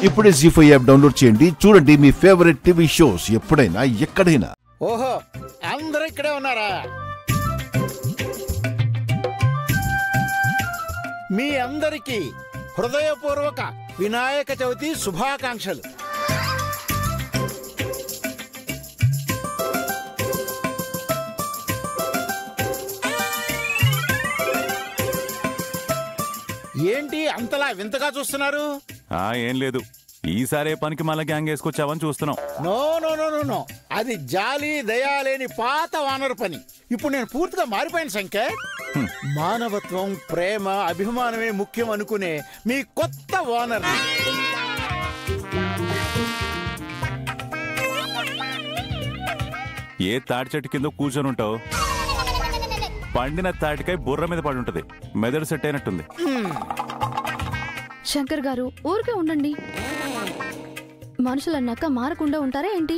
ఇప్పుడే జీ5 app download చేయండి. చూడండి మీ ఫేవరెట్ టీవీ షోస్ ఎప్పుడైనా ఎక్కడైనా. ఓహో, అందరూ ఇక్కడే ఉన్నారా? మీ అందరికీ హృదయపూర్వక వినాయక చవితి శుభాకాంక్షలు. ఏంటి అంతలా వింతగా చూస్తున్నారు? ఏం లేదు, ఈసారి పనికి మళ్ళీ గ్యాంగ్ వేసుకొచ్చావని చూస్తున్నాం. No no no no no, అది జాలి దయా లేని పాత వానరు పని. ఇప్పుడు నేను పూర్తిగా మారిపోయిన శంకర్. మానవత్వం, ప్రేమ, అభిమానమే ముఖ్యం అనుకునే మీ కొత్త ఓనర్. ఏ తాటి చెట్టు కింద కూర్చొని ఉంటావు? పండిన తాటికాయ బుర్ర మీద పడి ఉంటది, మెదడు సెట్ అయినట్టుంది. శంకర్ గారు ఊరికే ఉండండి. మనుషులన్నాక మారకుండా ఉంటారా ఏంటి?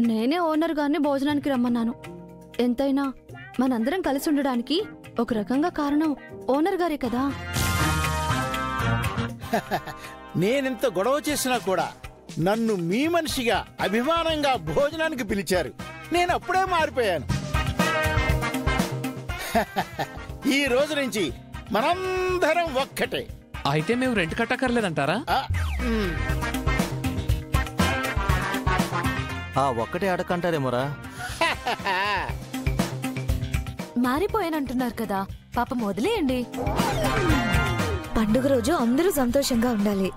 నేనే ఓనర్ గారిని భోజనానికి రమ్మన్నాను. ఎంతైనా మనందరం కలిసి ఉండడానికి ఒక రకంగా కారణం ఓనర్ గారే కదా. నేనింత గొడవ చేసినా కూడా నన్ను మీ మనిషిగా అభిమానంగా భోజనానికి పిలిచారు. నేను అప్పుడే మారిపోయాను. ఈ రోజు నుంచి మనందరం ఒక్కటే. అయితే మేము రెంట్ కట్టక్కర్లేదంటారా? ఒక్కటే అడకంటారేమోరా. మారిపోయానంటున్నారు కదా, పాపం వదిలేయండి. పండుగ రోజు అందరూ సంతోషంగా ఉండాలి.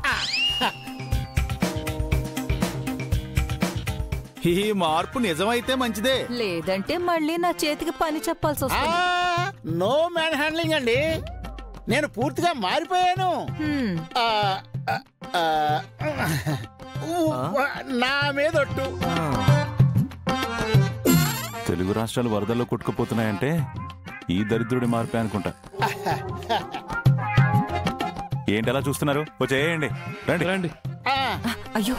ఈ మార్పు నిజమైతే మంచిదే, లేదంటే మళ్ళీ నా చేతికి పని చెప్పాల్సి వస్తుంది. నో మ్యాన్ హ్యాండ్లింగ్ అండి. నేను పూర్తిగా మారిపోయాను. నా మీదొట్టు. తెలుగు రాష్ట్రాలు వరదల్లో కొట్టుకుపోతున్నాయంటే ఈ దరిద్రుడి మార్పే అనుకుంటా. ఏంటి అలా చూస్తున్నారు? వచ్చేయండి, రండి రండి. అయ్యో,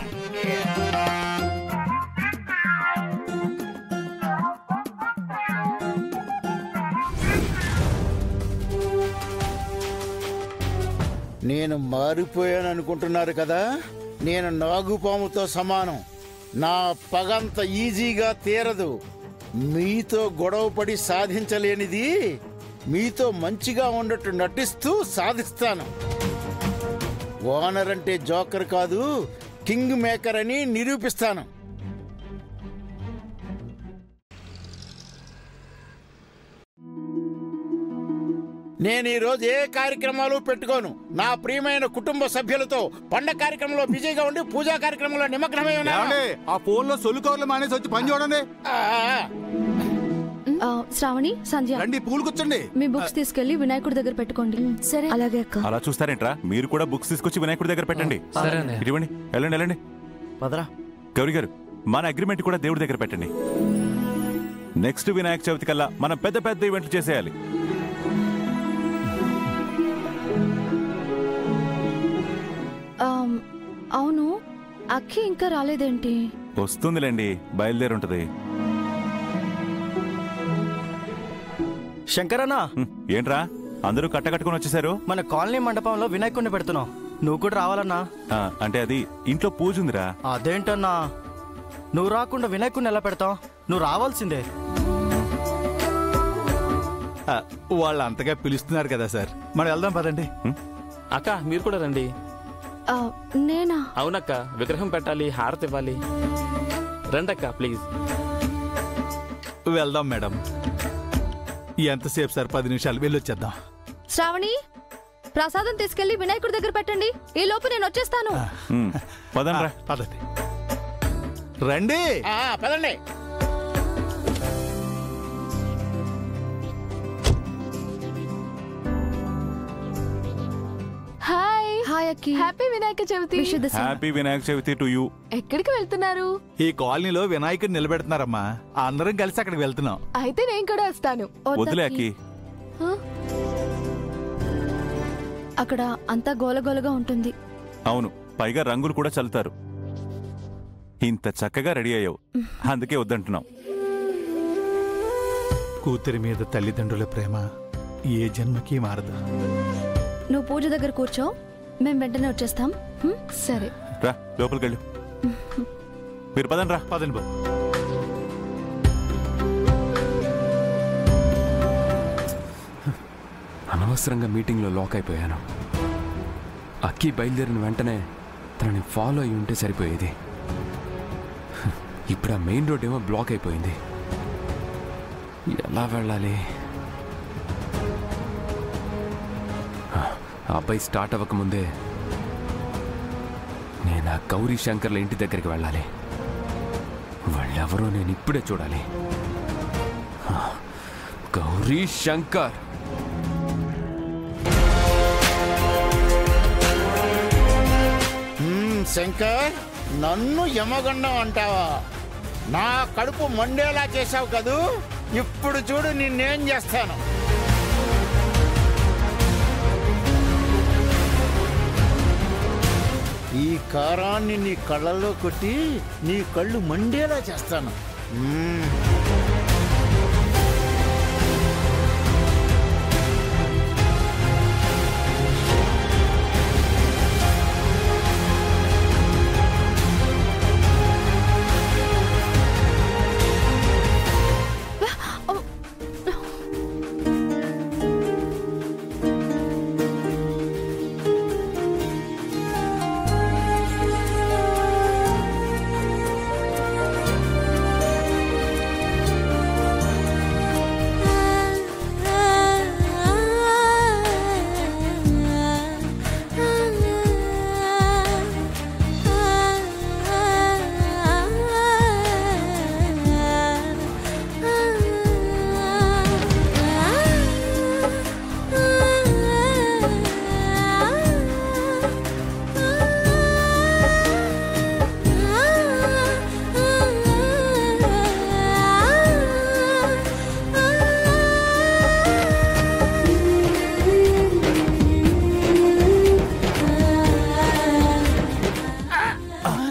నేను మారిపోయాను అనుకుంటున్నారు కదా. నేను నాగుపాముతో సమానం. నా పగంత ఈజీగా తీరదు. మీతో గొడవపడి సాధించలేనిది మీతో మంచిగా ఉండట్టు నటిస్తూ సాధిస్తాను. ఓనర్ అంటే జోకర్ కాదు, కింగ్ మేకర్ అని నిరూపిస్తాను. నేను ఈ రోజు ఏ కార్యక్రమాలు పెట్టుకోను. నా ప్రియమైన కుటుంబ సభ్యులతో పండగ కార్యక్రమంలో బిజీగా ఉండి పూజా కార్యక్రమంలో నిమగ్నమై ఉన్నాను. ఆ ఫోన్ లో సొల్లు కవర్లు మానేసి వచ్చి పని చూడండి. శ్రావణి, సంధ్య, రండి పూలు కూర్చోండి. మీ బుక్స్ తీసుకెళ్లి వినాయకుడి దగ్గర పెట్టుకోండి. సరే, అలాగే అక్క. అలా చూస్తారేంట్రా? మీరు కూడా బుక్స్ తీసుకొచ్చి వినాయకుడి దగ్గర పెట్టండి. ఇవ్వండి, వెళ్ళండి వెళ్ళండి. పదరా. గౌరీ గారు, మన అగ్రిమెంట్ కూడా దేవుడి దగ్గర పెట్టండి. నెక్స్ట్ వినాయక చవితి కల్లా మనం పెద్ద పెద్ద ఈవెంట్లు చేసేయాలి. అవును, అక్కి ఇంకా రాలేదేంటి? వస్తుందిలేండి, బయలుదేరుంటది. శంకరన్నా, ఏంట్రా అందరూ కట్టకట్టుకుని వచ్చేసారు? మన కాలనీ మండపంలో వినాయకుడిని పెడుతున్నాం, నువ్వు కూడా రావాలన్నా. అంటే అది ఇంట్లో పూజ ఉందిరా. అదేంటన్నా, నువ్వు రాకుండా వినాయకుడిని ఎలా పెడతావు? నువ్వు రావాల్సిందే. వాళ్ళు అంతగా పిలుస్తున్నారు కదా సార్, మనం వెళ్దాం పదండి. అక్క మీరు కూడా రండి. నేనా? అవునక్క, విగ్రహం పెట్టాలి, హారతి ఇవ్వాలి. రండక్క ప్లీజ్. వెళ్దాం మేడం. ఎంతసేపు సార్? 10 నిమిషాలు, వెళ్ళొచ్చేద్దాం. శ్రావణి, ప్రసాదం తీసుకెళ్లి వినాయకుడి దగ్గర పెట్టండి. ఈ లోపు నేను వచ్చేస్తాను. పదండి రండి. పదండి. Hi Akki. Happy Vinayaka Chavithi. Happy Vinayaka Chavithi to you. ఎక్కడికి వెళ్తున్నారు? ఈ కాలనీలో వినాయకుడిని నిలబెడుతున్నారమ్మా, అందరం కలిసి అక్కడికి వెళ్తున్నాం. అయితే నేను కూడా వస్తాను. వదిలే అక్కి. అక్కడ అంతా గోలగోలగా ఉంటుంది. అవును, పైగా రంగులు కూడా చల్లుతారు. ఇంత చక్కగా రెడీ అయ్యావు, అందుకే వద్దంటున్నాం. కూతురి మీద తల్లిదండ్రుల ప్రేమ ఏ జన్మకి మారదు. నువ్వు పూజ దగ్గర కూర్చో, మేము వెంటనే వచ్చేస్తాం. సరే. రా లోపలికి వెళ్ళు. మీరు పదండి రా. పదండి బాబు. అనవసరంగా మీటింగ్లో లాక్ అయిపోయాను. అక్కి బయలుదేరిన వెంటనే తనని ఫాలో అయి ఉంటే సరిపోయేది. ఇప్పుడు ఆ మెయిన్ రోడ్ ఏమో బ్లాక్ అయిపోయింది. ఎలా వెళ్ళాలి? ఆ అబ్బాయి స్టార్ట్ అవ్వకముందే నేను ఆ గౌరీ శంకర్ల ఇంటి దగ్గరికి వెళ్ళాలి. వాళ్ళెవరో నేను ఇప్పుడే చూడాలి. గౌరీ శంకర్. శంకర్, నన్ను యమగండం అంటావా? నా కడుపు మండేలా చేశావు కదూ. ఇప్పుడు చూడు నిన్నేం చేస్తాను. ఈ కారాన్ని నీ కళ్ళల్లో కొట్టి నీ కళ్ళు మండేలా చేస్తాను.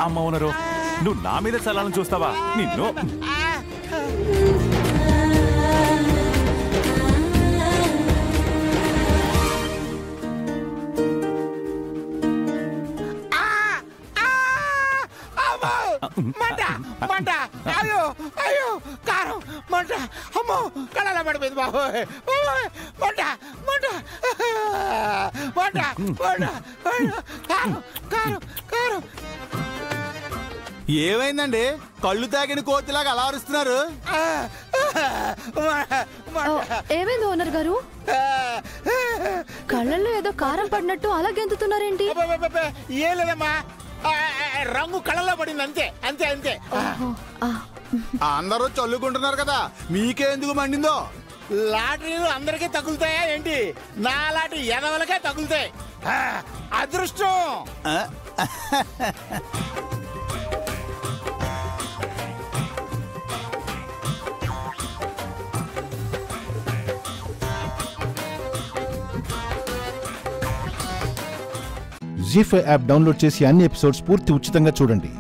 అమ్మ ఓనరు, నువ్వు నా మీద చల్లాలని చూస్తావా? నిన్ను మంట మంట, అయ్యో అయ్యో, కారం మంట, అమ్మో కళలో పడిపోయింది బాబు. మంట మంట మంట మంట, కారం కారం కారం. ఏమైందండి? కళ్ళు తాగిన కోతిలాగా అలా అరుస్తున్నారు. ఏమైంది ఓనర్ గారు? కళ్ళల్లో ఏదో కారం పడినట్టు అలా గెంతుతున్నారేంటి? ఏం లేదమ్మా, రంగు కళ్ళలో పడింది, అంతే అంతే అంతే. అందరూ చల్లుకుంటున్నారు కదా, మీకే ఎందుకు మండిందో? లాటరీలు అందరికీ తగులుతాయా ఏంటి? నా లాంటి ఎదవలకే తగులుతాయి. అదృష్టం. జీ5 యాప్ డౌన్లోడ్ చేసి అన్ని ఎపిసోడ్స్ పూర్తి ఉచితంగా చూడండి.